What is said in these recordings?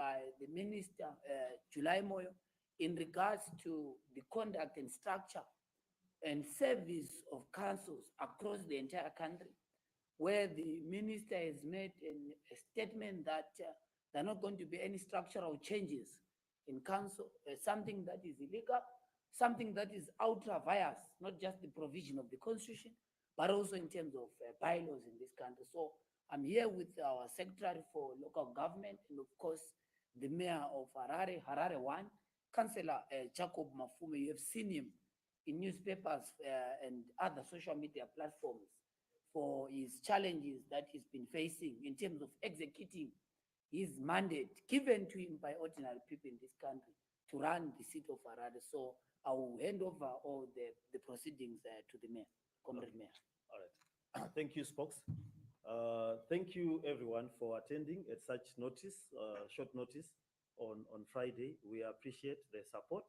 by the Minister, July Moyo, in regards to the conduct and structure and service of councils across the entire country, where the minister has made a statement that there are not going to be any structural changes in council, something that is illegal, something that is ultra vires, not just the provision of the constitution, but also in terms of bylaws in this country. So I'm here with our Secretary for Local Government and, of course, the Mayor of Harare, Harare 1, Councillor Jacob Mafume. You have seen him in newspapers and other social media platforms for his challenges that he's been facing in terms of executing his mandate given to him by ordinary people in this country to run the seat of Harare. So I will hand over all the proceedings to the Mayor, Comrade Mayor. All right. Thank you, Spokes. Thank you, everyone, for attending at such notice, short notice on Friday. We appreciate the support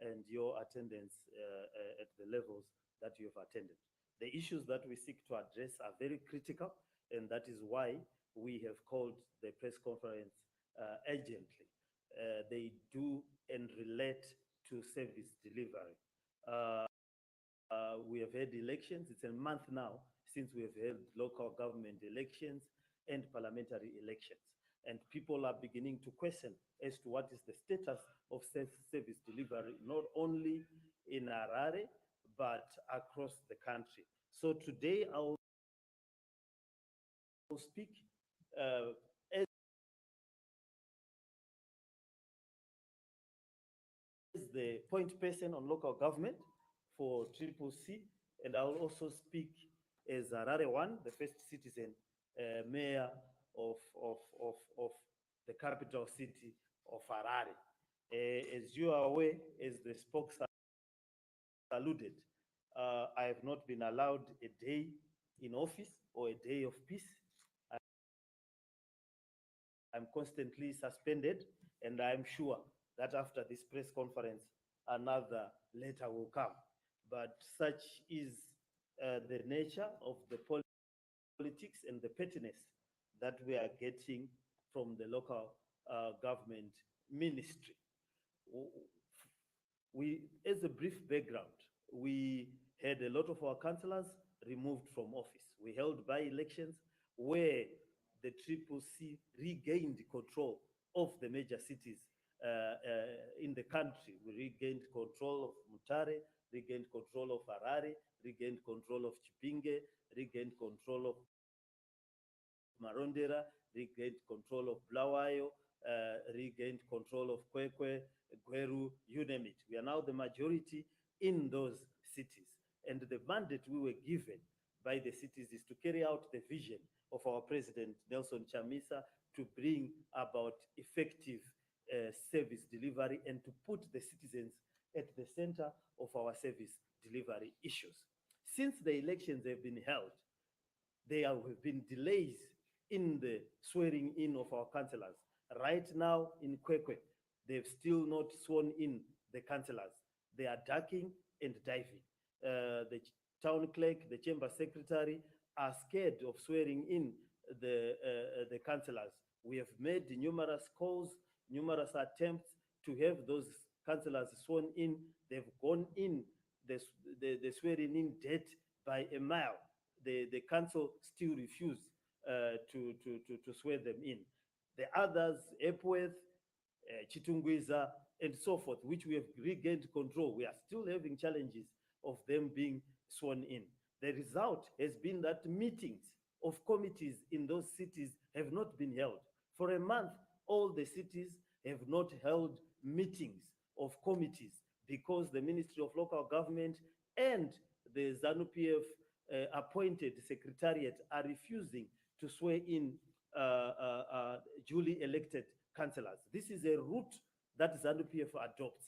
and your attendance at the levels that you have attended. The issues that we seek to address are very critical, and that is why we have called the press conference urgently. They do and relate to service delivery. We have had elections. It's a month now since we have held local government elections and parliamentary elections. And people are beginning to question as to what is the status of service delivery, not only in Harare, but across the country. So today I will speak as the point person on local government for CCC, and I will also speak as Harare 1, the first citizen mayor of the capital city of Harare. As you are aware, as the spokes alluded, I have not been allowed a day in office or a day of peace. I'm constantly suspended, and I'm sure that after this press conference, another letter will come. But such is the nature of the politics and the pettiness that we are getting from the local government ministry. As a brief background, we had a lot of our councillors removed from office. We held by-elections where the CCC regained control of the major cities in the country. We regained control of Mutare, regained control of Harare, regained control of Chipinge, regained control of Marondera, regained control of Blawayo, regained control of Kwekwe, Gweru, you name it. We are now the majority in those cities. And the mandate we were given by the cities is to carry out the vision of our President, Nelson Chamisa, to bring about effective service delivery and to put the citizens at the center of our service delivery issues. Since the elections have been held, there have been delays in the swearing in of our councillors. Right now in Kwekwe, they've still not sworn in the councillors. They are ducking and diving. The town clerk, the chamber secretary are scared of swearing in the councillors. We have made numerous calls, numerous attempts to have those councillors sworn in. They've gone in the swearing in date by a mile. The council still refuse to swear them in. The others, Epworth, Chitungwiza, and so forth, which we have regained control, we are still having challenges of them being sworn in. The result has been that meetings of committees in those cities have not been held. For a month, all the cities have not held meetings of committees because the Ministry of Local Government and the ZANU-PF appointed secretariat are refusing to swear in duly elected councillors. This is a route that ZANU-PF adopts.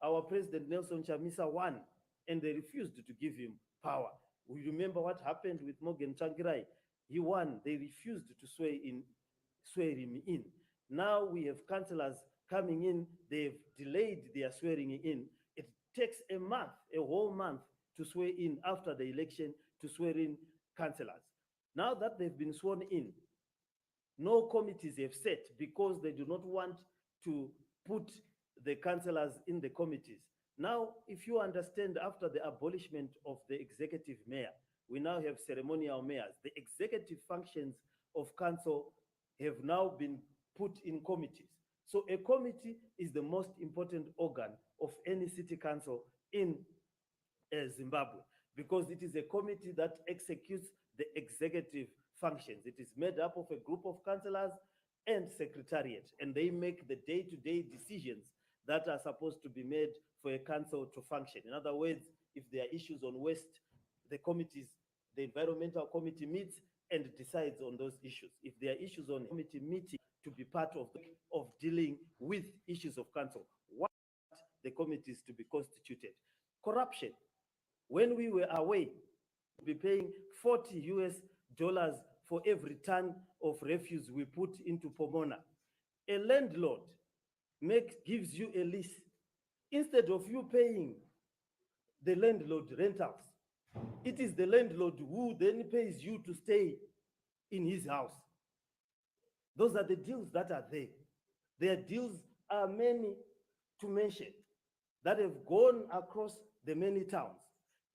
Our President Nelson Chamisa won, and they refused to give him power. We remember what happened with Morgan Changirai. He won. They refused to swear him in. Now we have councillors coming in. They've delayed their swearing in. It takes a month, a whole month, to swear in after the election, to swear in councillors. Now that they've been sworn in, No committees have set because they do not want to put the councillors in the committees. Now, if you understand, after the abolishment of the executive mayor, we now have ceremonial mayors. The executive functions of council have now been put in committees. So a committee is the most important organ of any city council in Zimbabwe, because it is a committee that executes the executive functions. It is made up of a group of councillors and secretariat, and they make the day-to-day decisions that are supposed to be made for a council to function. In other words, if there are issues on waste, the environmental committee meets and decides on those issues. If there are issues on committee meeting to be part of dealing with issues of council, what the committees to be constituted. Corruption. When we were away, we'd be paying $40 for every ton of refuse we put into Pomona. A landlord gives you a lease. Instead of you paying the landlord rentals, it is the landlord who then pays you to stay in his house. Those are the deals that are there. Their deals are many to mention that have gone across the many towns.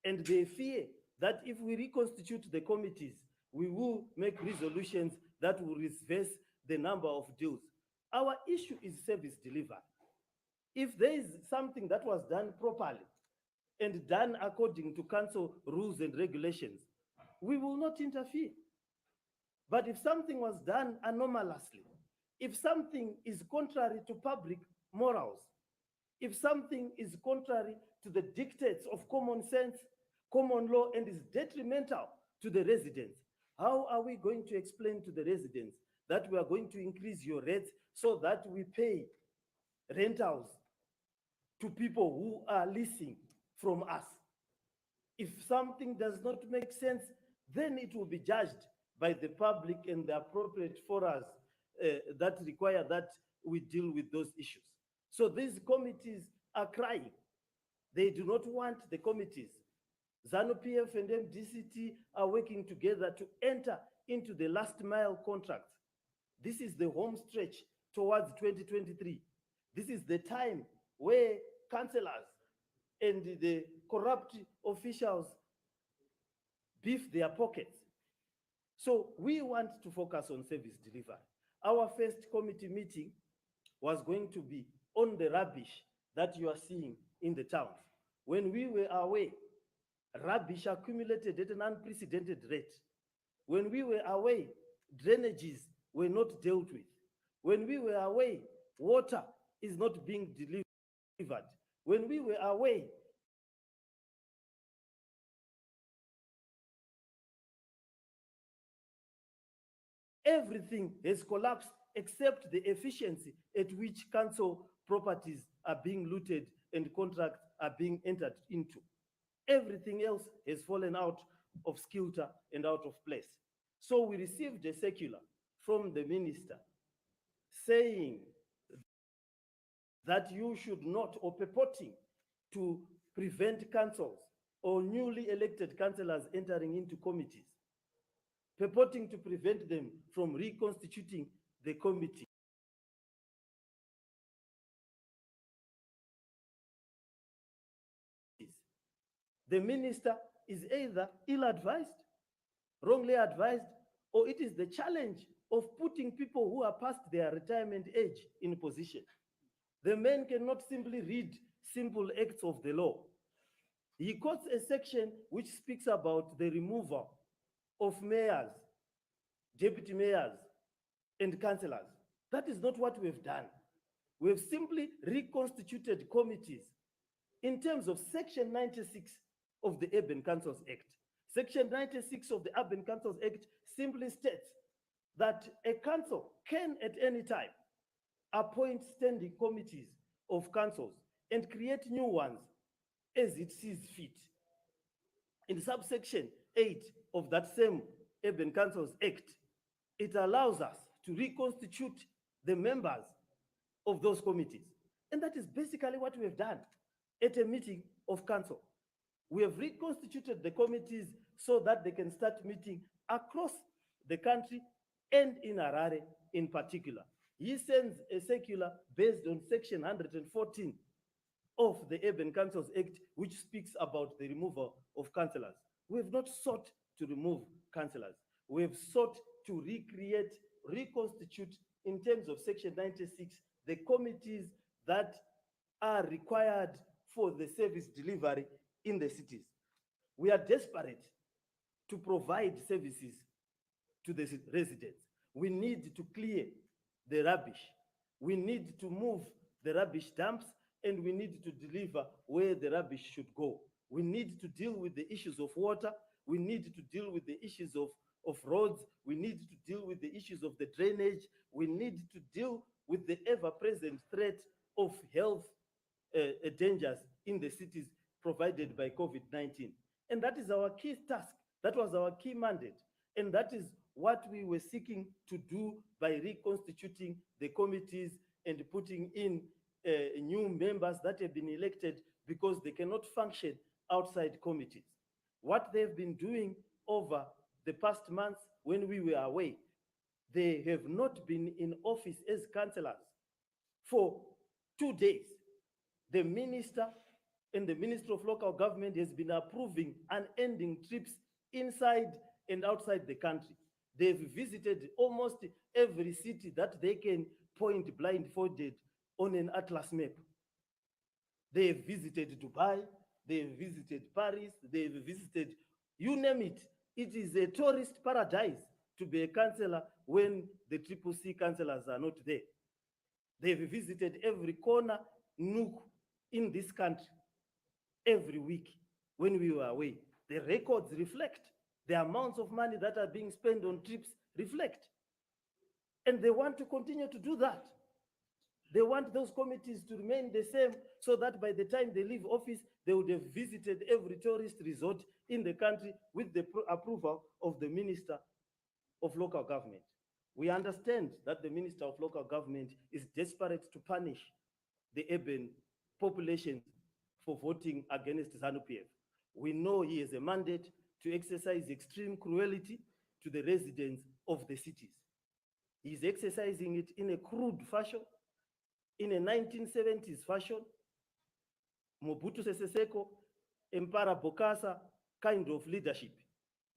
And they fear that if we reconstitute the committees, we will make resolutions that will reverse the number of deals. Our issue is service delivery. If there is something that was done properly and done according to council rules and regulations, we will not interfere. But if something was done anomalously, if something is contrary to public morals, if something is contrary to the dictates of common sense, common law, and is detrimental to the residents, how are we going to explain to the residents that we are going to increase your rates so that we pay rentals to people who are leasing from us? If something does not make sense, then it will be judged by the public and the appropriate forums that require that we deal with those issues. So these committees are crying. They do not want the committees. ZANU-PF and MDCT are working together to enter into the last mile contracts. This is the home stretch towards 2023. This is the time where councillors and the corrupt officials beef their pockets. So we want to focus on service delivery. Our first committee meeting was going to be on the rubbish that you are seeing in the towns. When we were away, rubbish accumulated at an unprecedented rate. When we were away, drainages were not dealt with. When we were away, water is not being delivered. When we were away, everything has collapsed except the efficiency at which council properties are being looted and contracts are being entered into. Everything else has fallen out of kilter and out of place. So we received a circular from the minister saying that you should not, or purporting to prevent councils or newly elected councillors entering into committees, purporting to prevent them from reconstituting the committee. The minister is either ill-advised, wrongly advised, or it is the challenge of putting people who are past their retirement age in position. The man cannot simply read simple acts of the law. He quotes a section which speaks about the removal of mayors, deputy mayors, and councillors. That is not what we've done. We've simply reconstituted committees in terms of Section 96 of the Urban Councils Act. Section 96 of the Urban Councils Act simply states that a council can at any time appoint standing committees of councils and create new ones as it sees fit. In subsection 8 of that same Urban Councils Act, it allows us to reconstitute the members of those committees. And that is basically what we have done at a meeting of council. We have reconstituted the committees so that they can start meeting across the country and in Harare in particular. He sends a circular based on Section 114 of the Urban Councils Act, which speaks about the removal of councillors. We have not sought to remove councillors. We have sought to recreate, reconstitute, in terms of Section 96, the committees that are required for the service delivery in the cities. We are desperate to provide services to the residents. We need to clear the rubbish. We need to move the rubbish dumps, and we need to deliver where the rubbish should go. We need to deal with the issues of water. We need to deal with the issues of roads. We need to deal with the issues of the drainage. We need to deal with the ever-present threat of health dangers in the cities provided by COVID-19. And that is our key task. That was our key mandate. And that is what we were seeking to do by reconstituting the committees and putting in new members that have been elected, because they cannot function outside committees. What they've been doing over the past months when we were away, they have not been in office as councillors for 2 days. The minister and the Minister of Local Government has been approving unending trips inside and outside the country. They've visited almost every city that they can point blindfolded on an atlas map. They've visited Dubai, they've visited Paris, they've visited, you name it. It is a tourist paradise to be a councillor when the CCC councillors are not there. They've visited every corner, nook in this country every week when we were away. The records reflect, the amounts of money that are being spent on trips reflect. And they want to continue to do that. They want those committees to remain the same, so that by the time they leave office, they would have visited every tourist resort in the country with the approval of the Minister of Local Government. We understand that the Minister of Local Government is desperate to punish the urban population for voting against ZANU-PF. We know he has a mandate to exercise extreme cruelty to the residents of the cities. He is exercising it in a crude fashion, in a 1970s fashion, Mobutu Sese Seko, Mpara Bokassa kind of leadership,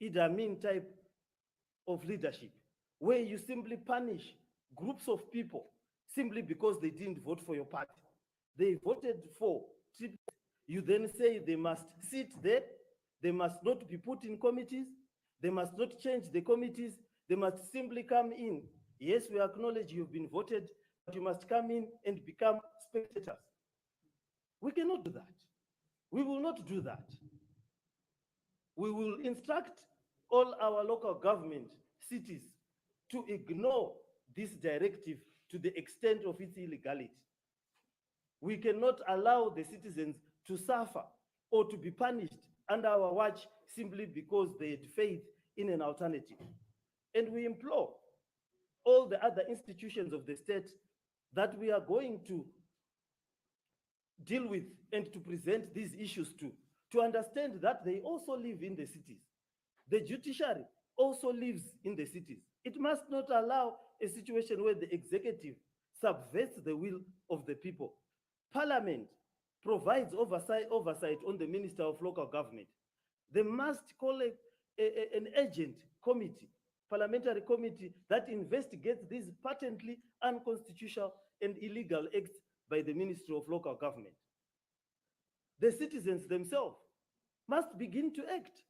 Idi Amin type of leadership, where you simply punish groups of people simply because they didn't vote for your party. They voted for trips. You then say they must sit there, they must not be put in committees, they must not change the committees, they must simply come in. Yes, we acknowledge you've been voted, but you must come in and become spectators. We cannot do that. We will not do that. We will instruct all our local government cities to ignore this directive to the extent of its illegality. We cannot allow the citizens to suffer or to be punished under our watch simply because they had faith in an alternative. And we implore all the other institutions of the state that we are going to deal with and to present these issues to understand that they also live in the cities. The judiciary also lives in the cities. It must not allow a situation where the executive subverts the will of the people. Parliament provides oversight on the Minister of Local Government. They must call an urgent committee, parliamentary committee, that investigates these patently unconstitutional and illegal acts by the Ministry of Local Government. The citizens themselves must begin to act.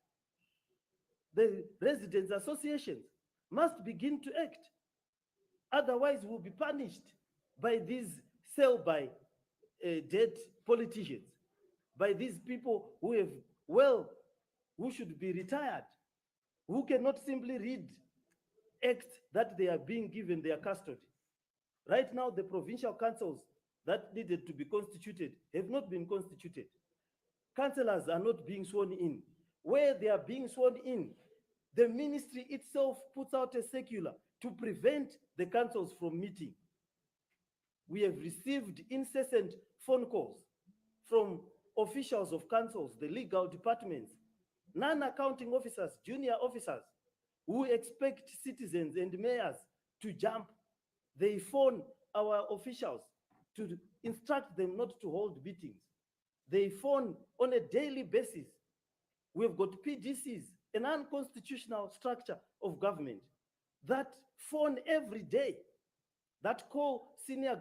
The residents' associations must begin to act. Otherwise, we'll be punished by these sell-by dead politicians, by these people who should be retired, who cannot simply read acts that they are being given their custody. Right now, the provincial councils that needed to be constituted have not been constituted. Councillors are not being sworn in. Where they are being sworn in, the ministry itself puts out a circular to prevent the councils from meeting. We have received incessant phone calls from officials of councils, the legal departments, non-accounting officers, junior officers, who expect citizens and mayors to jump. They phone our officials to instruct them not to hold meetings. They phone on a daily basis. We've got PDCs, an unconstitutional structure of government, that phone every day, that call senior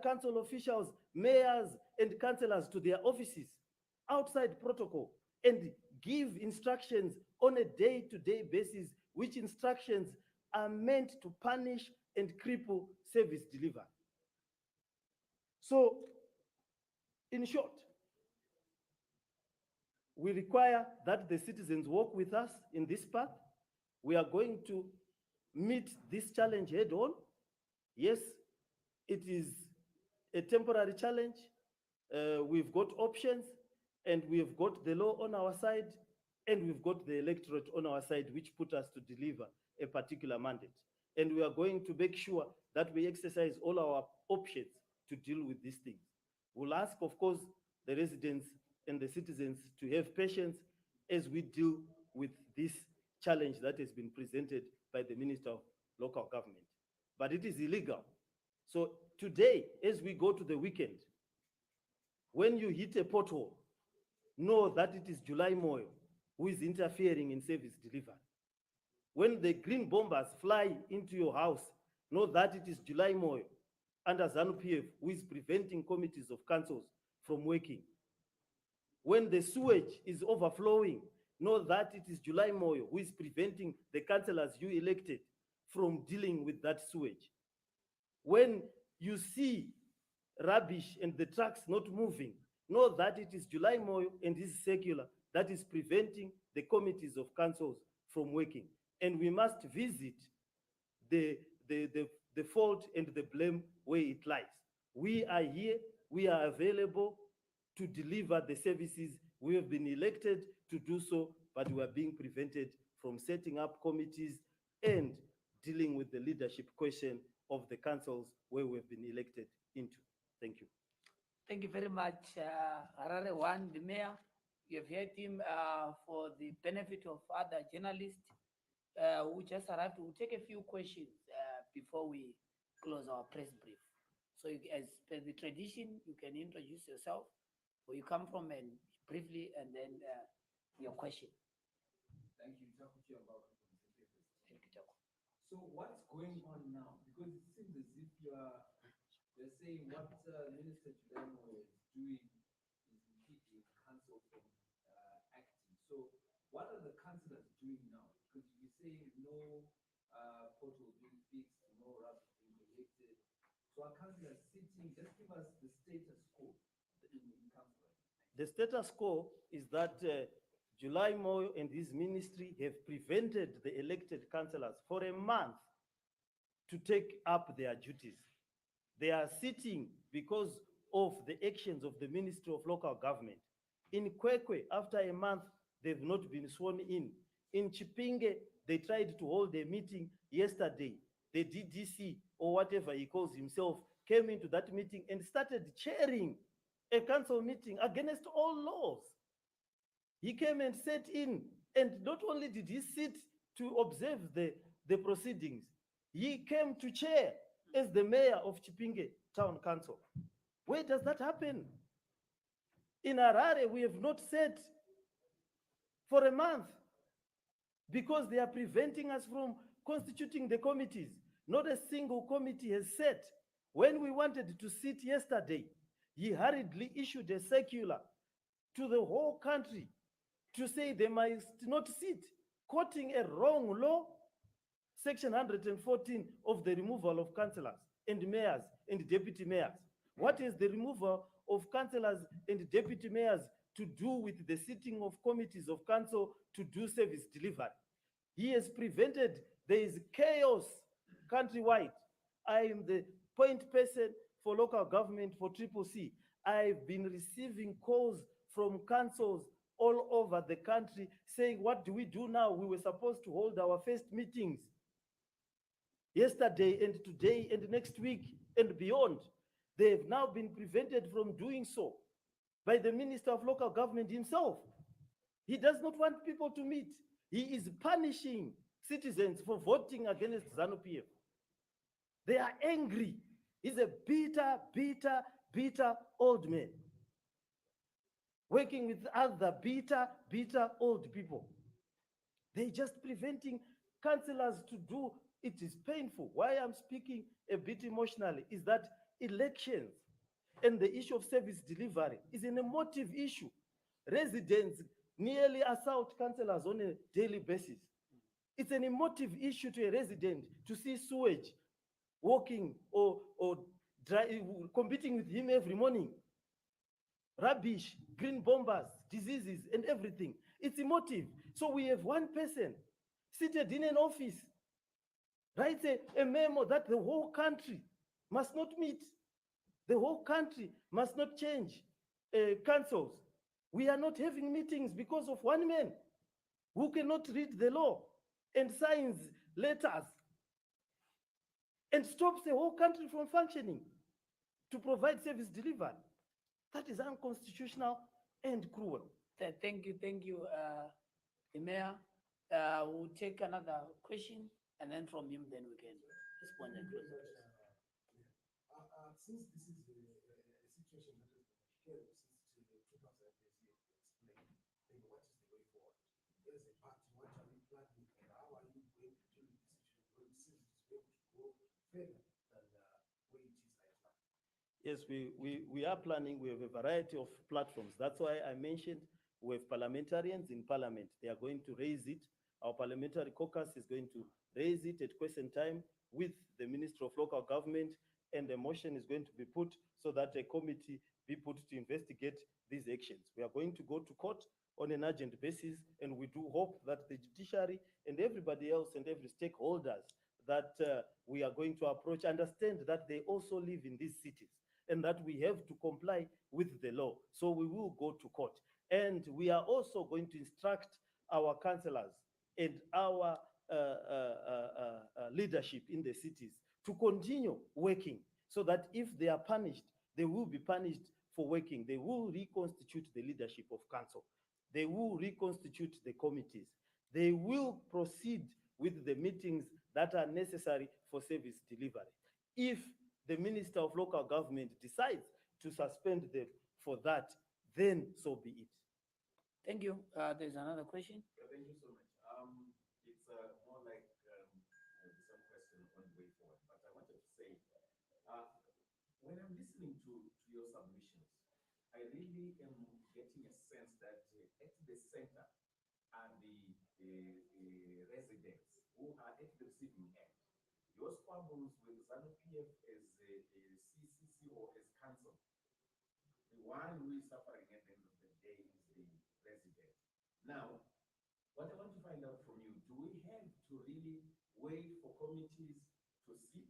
council officials, mayors, and councillors to their offices outside protocol and give instructions on a day-to-day basis, which instructions are meant to punish and cripple service delivery. So, in short, we require that the citizens work with us in this path. We are going to meet this challenge head on. Yes, it is a temporary challenge. We've got options, and we've got the law on our side, and we've got the electorate on our side, which put us to deliver a particular mandate. And we are going to make sure that we exercise all our options to deal with these things. We'll ask, of course, the residents and the citizens to have patience as we deal with this challenge that has been presented by the Minister of Local Government. But it is illegal. So today, as we go to the weekend, when you hit a pothole, know that it is July Moyo who is interfering in service delivery. When the green bombers fly into your house, know that it is July Moyo under ZANU-PF who is preventing committees of councils from working. When the sewage is overflowing, know that it is July Moyo who is preventing the councillors you elected from dealing with that sewage. When you see rubbish and the trucks not moving, know that it is July Moyo and his circular that is preventing the committees of councils from working. And we must visit the fault and the blame where it lies. We are here, we are available to deliver the services. We have been elected to do so, but we are being prevented from setting up committees and dealing with the leadership question of the councils where we have been elected into. Thank you. Thank you very much, Harare One, the mayor. You have heard him for the benefit of other journalists who just arrived. We'll take a few questions before we close our press brief. So as per the tradition, you can introduce yourself, where you come from, and briefly, and then your question. Thank you, Takuchi. Thank you, Taku. So what's going on now? Because it seems as if they're saying what Minister Chilemo is doing is keeping council from acting. So what are the councillors doing now? Because you say no portal being fixed, no rubbish being collected. So our councillors sitting, just give us the status quo in council. The status quo is that July Moyo and his ministry have prevented the elected councillors for a month to take up their duties. They are sitting because of the actions of the Ministry of Local Government. In Kwekwe, after a month, they've not been sworn in. In Chipinge, they tried to hold a meeting yesterday. The DDC, or whatever he calls himself, came into that meeting and started chairing a council meeting against all laws. He came and sat in, and not only did he sit to observe the proceedings, he came to chair as the mayor of Chipinge Town Council. Where does that happen? In Harare, we have not sat for a month because they are preventing us from constituting the committees. Not a single committee has sat. When we wanted to sit yesterday, he hurriedly issued a circular to the whole country to say they must not sit, quoting a wrong law, Section 114 of the removal of councillors and mayors and deputy mayors. What is the removal of councillors and deputy mayors to do with the sitting of committees of council to do service delivery? He has prevented, there is chaos countrywide. I am the point person for local government for CCC. I've been receiving calls from councils all over the country saying, what do we do now? We were supposed to hold our first meetings yesterday and today and next week and beyond. They have now been prevented from doing so by the Minister of Local Government himself. He does not want people to meet. He is punishing citizens for voting against ZANU-PF. They are angry. He's a bitter old man, working with other bitter old people. They're just preventing councillors to do. It is painful. Why I'm speaking a bit emotionally is that elections and the issue of service delivery is an emotive issue. Residents nearly assault councillors on a daily basis. It's an emotive issue to a resident to see sewage walking or competing with him every morning. Rubbish, green bombers, diseases, and everything. It's emotive. So we have one person seated in an office, writes a memo that the whole country must not meet. The whole country must not change councils. We are not having meetings because of one man who cannot read the law and signs letters and stops the whole country from functioning to provide service delivery. That is unconstitutional and cruel. Thank you, the mayor. We'll take another question, and then from him, then we can respond and close it. Since this is a situation that has been shared since the 2000 explained, then what is the way forward? As a party, what are you planning, and how are you going to deal with this issue when since it's going to go further than where it is right now? Yes, we are planning. We have a variety of platforms. That's why I mentioned we have parliamentarians in parliament. They are going to raise it. Our parliamentary caucus is going to raise it at question time with the Minister of Local Government, and a motion is going to be put so that a committee be put to investigate these actions. We are going to go to court on an urgent basis, and we do hope that the judiciary and everybody else and every stakeholders that we are going to approach understand that they also live in these cities and that we have to comply with the law. So we will go to court. And we are also going to instruct our councillors and our leadership in the cities to continue working so that if they are punished, they will be punished for working. They will reconstitute the leadership of council. They will reconstitute the committees. They will proceed with the meetings that are necessary for service delivery. If the Minister of Local Government decides to suspend them for that, then so be it. Thank you. There's another question. Thank you so much. It's more like the same question on the way forward, but I wanted to say, when I'm listening to your submissions, I really am getting a sense that at the center are the residents who are at the receiving end. Your squabbles with ZANU-PF as a CCC or as council, the one who is suffering at the end of the day is the resident. Now, what I want to find out from you, do we have to really wait for committees to sit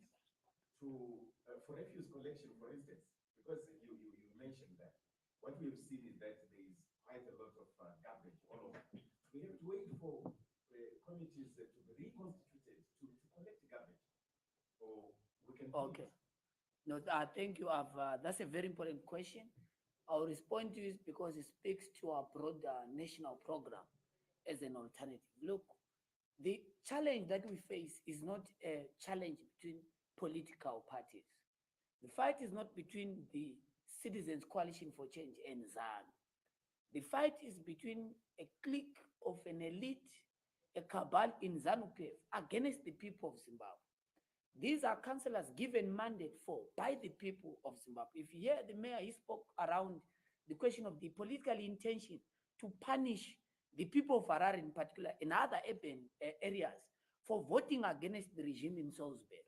for refuse collection, for instance? Because you mentioned that. What we have seen is that there is quite a lot of garbage all over. We have to wait for committees to be reconstituted to collect garbage, or we can. Okay. No, thank you. That's a very important question. I'll respond to it because it speaks to our broader national program as an alternative. Look, the challenge that we face is not a challenge between political parties. The fight is not between the Citizens Coalition for Change and ZAN. The fight is between a clique of an elite, a cabal in ZANU-PF against the people of Zimbabwe. These are councillors given mandate by the people of Zimbabwe. If you hear the mayor, he spoke around the question of the political intention to punish the people of Harare in particular and other urban areas for voting against the regime in Salisbury.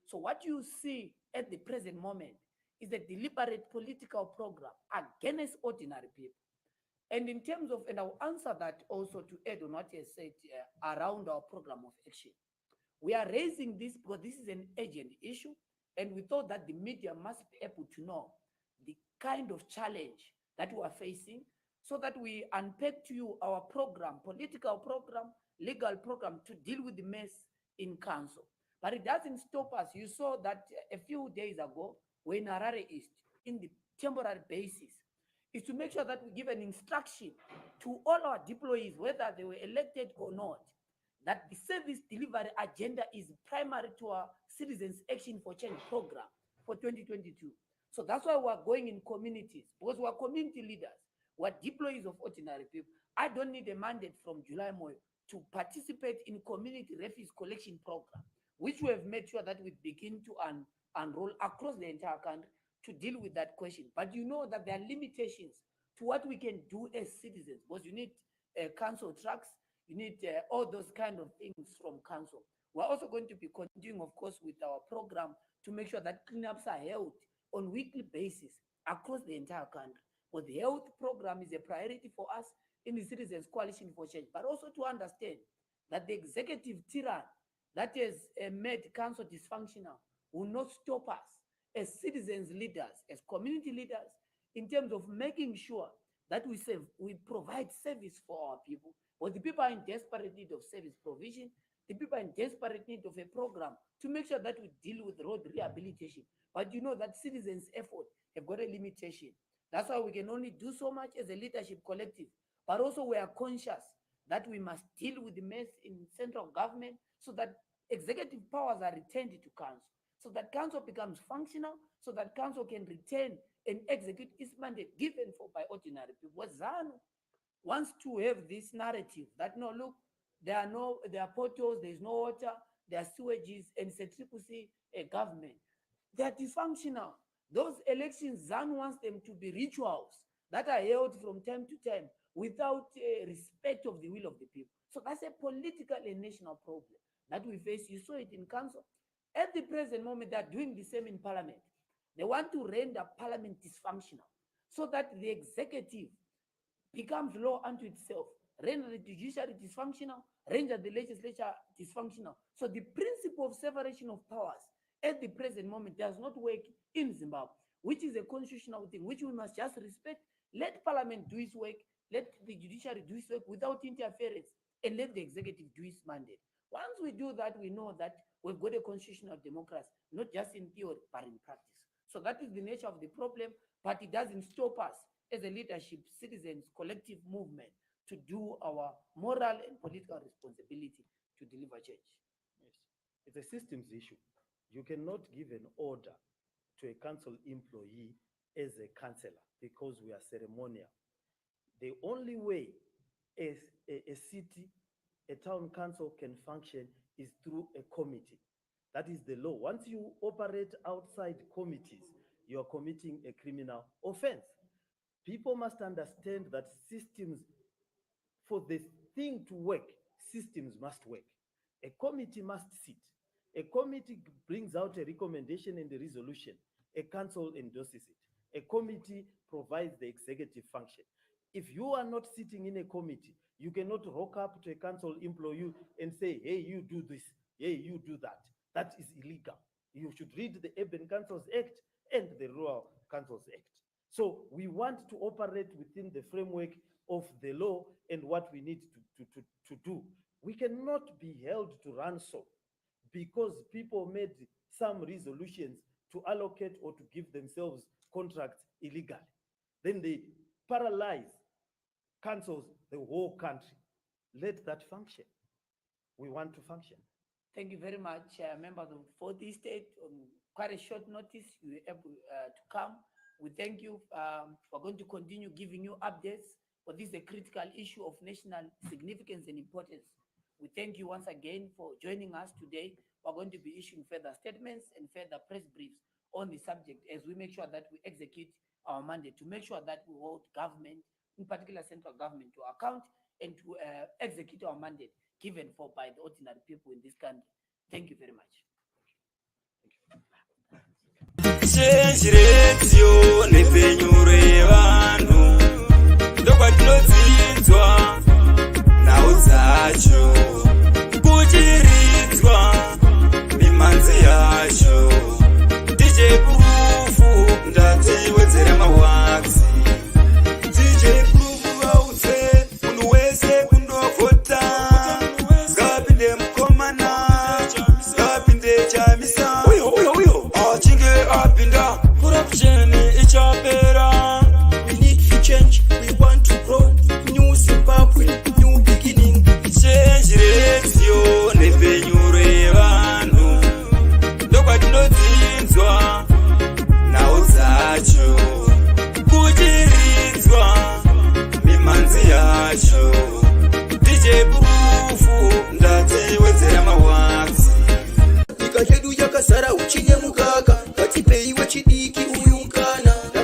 So what you see at the present moment is a deliberate political program against ordinary people. And in terms of, and I'll answer that also to add on what you said around our program of action. We are raising this because this is an urgent issue, and we thought that the media must be able to know the kind of challenge that we are facing so that we unpack to you our program, political program, legal program to deal with the mess in council. But it doesn't stop us. You saw that a few days ago, we're in Harare East, in the temporary basis, is to make sure that we give an instruction to all our deployees, whether they were elected or not, that the service delivery agenda is primary to our Citizens Action for Change program for 2022. So that's why we're going in communities, because we're community leaders, we're deployees of ordinary people. I don't need a mandate from July Moyo to participate in community refuse collection program, which we have made sure that we begin to unroll across the entire country to deal with that question. But you know that there are limitations to what we can do as citizens, because you need council trucks, you need all those kind of things from council. We're also going to be continuing, of course, with our program to make sure that cleanups are held on weekly basis across the entire country. But the health program is a priority for us in the Citizens Coalition for Change, but also to understand that the executive tyranny that has made council dysfunctional will not stop us as citizens leaders, as community leaders, in terms of making sure that we provide service for our people. But the people are in desperate need of service provision. The people are in desperate need of a program to make sure that we deal with road rehabilitation. But you know that citizens' effort have got a limitation. That's why we can only do so much as a leadership collective. But also we are conscious that we must deal with the mess in central government so that executive powers are returned to council, so that council becomes functional, so that council can return and execute its mandate given for by ordinary people. ZANU wants to have this narrative that no, look, there are potholes, there is no water, there are sewages, and it's a CCC government. They are dysfunctional. Those elections, ZANU wants them to be rituals that are held from time to time without respect of the will of the people. So that's a political and national problem that we face. You saw it in council. At the present moment, they are doing the same in parliament. They want to render parliament dysfunctional so that the executive becomes law unto itself, render the judiciary dysfunctional, render the legislature dysfunctional. So the principle of separation of powers at the present moment does not work in Zimbabwe, which is a constitutional thing, which we must just respect. Let parliament do its work, let the judiciary do its work without interference, and let the executive do its mandate. Once we do that, we know that we've got a constitutional democracy, not just in theory, but in practice. So that is the nature of the problem, but it doesn't stop us as a leadership, citizens, collective movement to do our moral and political responsibility to deliver change. Yes. It's a systems issue. You cannot give an order to a council employee as a councillor because we are ceremonial. The only way a city, a town council can function is through a committee. That is the law. Once you operate outside committees, you are committing a criminal offense. People must understand that systems, for the thing to work, systems must work. A committee must sit. A committee brings out a recommendation and a resolution. A council endorses it. A committee provides the executive function. If you are not sitting in a committee, you cannot rock up to a council employee and say, hey, you do this, hey, you do that. That is illegal. You should read the Urban Councils Act and the Rural Councils Act. So we want to operate within the framework of the law and what we need to do. We cannot be held to ransom because people made some resolutions to allocate or to give themselves contracts illegally. Then they paralyze councils, the whole country. Let that function. We want to function. Thank you very much, members of the 4th Estate. On quite a short notice, you were able to come. We thank you. We're going to continue giving you updates, but this is a critical issue of national significance and importance. We thank you once again for joining us today. We're going to be issuing further statements and further press briefs on the subject as we make sure that we execute our mandate to make sure that we hold government, in particular central government, to account and to execute our mandate given for by the ordinary people in this country. Thank you very much. We want to grow, new Zimbabwe, new beginning. Change vakazara uchi